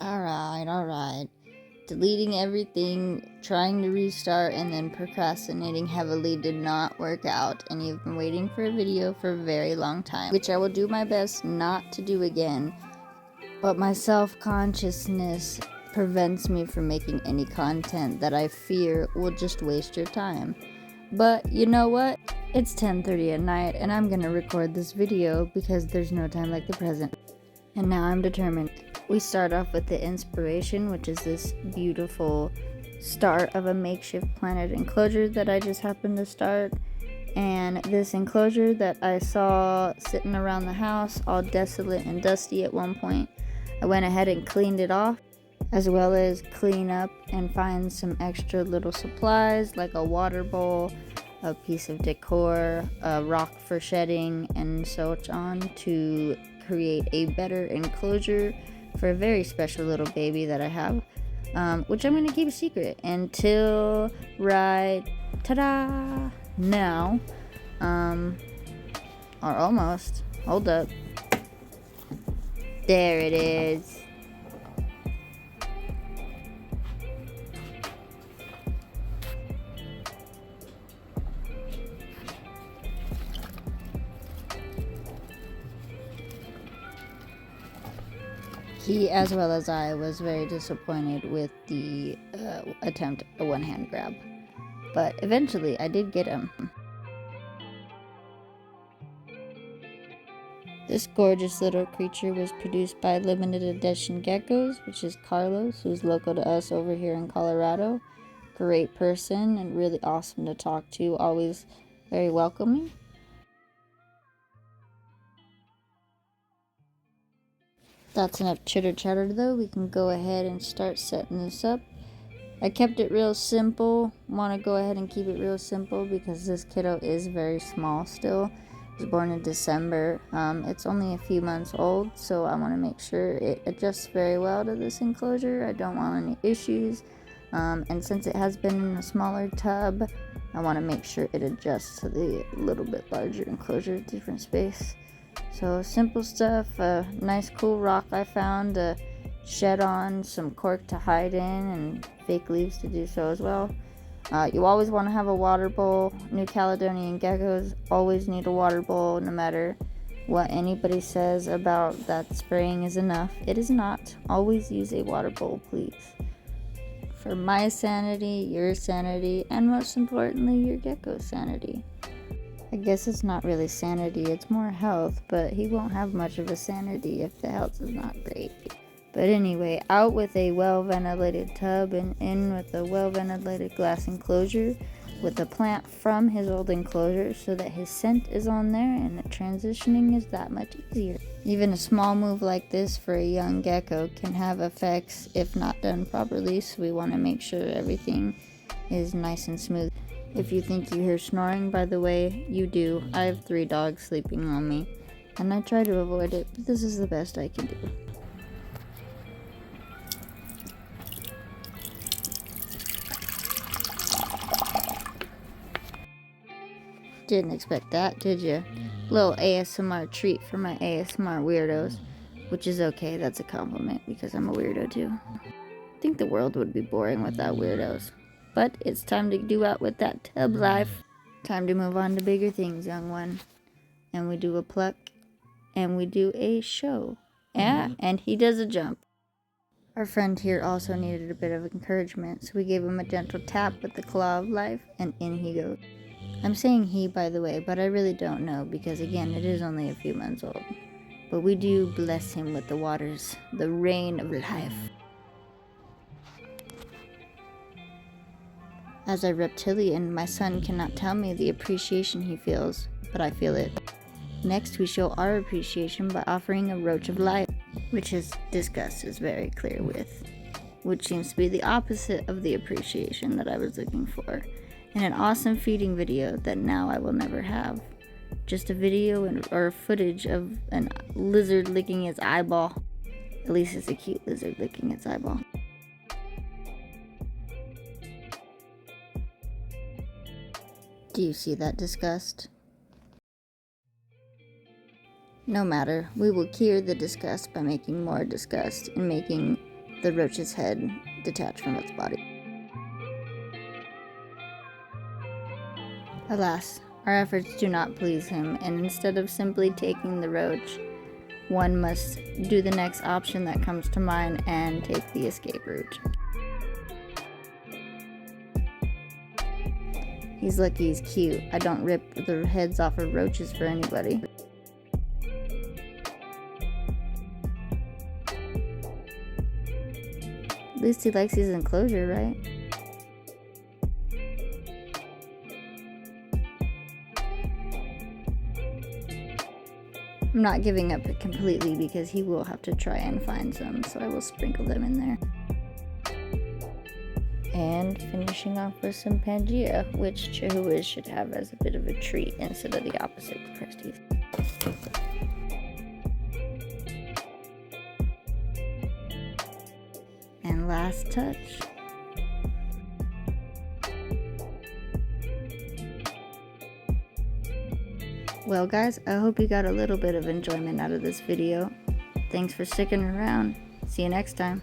Alright. Deleting everything, trying to restart, and then procrastinating heavily did not work out, and you've been waiting for a video for a very long time, which I will do my best not to do again, but my self-consciousness prevents me from making any content that I fear will just waste your time. But you know what? It's 10:30 at night, and I'm gonna record this video because there's no time like the present. And now I'm determined. We start off with the inspiration, which is this beautiful start of a makeshift planet enclosure that I just happened to start. And this enclosure that I saw sitting around the house, all desolate and dusty at one point, I went ahead and cleaned it off, as well as clean up and find some extra little supplies like a water bowl, a piece of decor, a rock for shedding, and such on to create a better enclosure for a very special little baby that I have, which I'm going to keep a secret until ta-da, now, or almost. Hold up. There it is. He, as well as I, was very disappointed with the attempt at a one-hand grab. But eventually, I did get him. This gorgeous little creature was produced by Limited Edition Geckos, which is Carlos, who's local to us over here in Colorado. Great person and really awesome to talk to, always very welcoming. That's enough chitter chatter though. We can go ahead and start setting this up. I kept it real simple. Want to go ahead and keep it real simple because this kiddo is very small still. He was born in December. It's only a few months old, so I want to make sure it adjusts very well to this enclosure. I don't want any issues. And since it has been in a smaller tub, I want to make sure it adjusts to the little bit larger enclosure, different space. So simple stuff, a nice cool rock I found to shed on, some cork to hide in, and fake leaves to do so as well. You always want to have a water bowl. New Caledonian geckos always need a water bowl, no matter what anybody says about that spraying is enough. It is not. Always use a water bowl, please. For my sanity, your sanity, and most importantly, your gecko's sanity. I guess it's not really sanity, it's more health, but he won't have much of a sanity if the health is not great. But anyway, out with a well-ventilated tub and in with a well-ventilated glass enclosure with a plant from his old enclosure so that his scent is on there and the transitioning is that much easier. Even a small move like this for a young gecko can have effects if not done properly, so we want to make sure everything is nice and smooth. If you think you hear snoring, by the way, you do. I have 3 dogs sleeping on me, and I try to avoid it, but this is the best I can do. Didn't expect that, did you? Little ASMR treat for my ASMR weirdos, which is okay, that's a compliment, because I'm a weirdo too. I think the world would be boring without weirdos. But it's time to do out with that tub life. Time to move on to bigger things, young one. And we do a pluck. And we do a show. Yeah, and he does a jump. Our friend here also needed a bit of encouragement, so we gave him a gentle tap with the claw of life, and in he goes. I'm saying he, by the way, but I really don't know, because again, it is only a few months old. But we do bless him with the waters, the rain of life. As a reptilian, my son cannot tell me the appreciation he feels, but I feel it. Next, we show our appreciation by offering a roach of life, which his disgust is very clear with, which seems to be the opposite of the appreciation that I was looking for, and an awesome feeding video that now I will never have. Just a video or footage of a lizard licking its eyeball. At least it's a cute lizard licking its eyeball. Do you see that disgust? No matter, we will cure the disgust by making more disgust and making the roach's head detached from its body. Alas, our efforts do not please him, and instead of simply taking the roach, one must do the next option that comes to mind and take the escape route. He's lucky he's cute. I don't rip the heads off of roaches for anybody. At least he likes his enclosure, right? I'm not giving up it completely because he will have to try and find some, so I will sprinkle them in there. And finishing off with some Pangea, which Chihuahuas should have as a bit of a treat instead of the opposite with Presties. And last touch. Well guys, I hope you got a little bit of enjoyment out of this video. Thanks for sticking around. See you next time.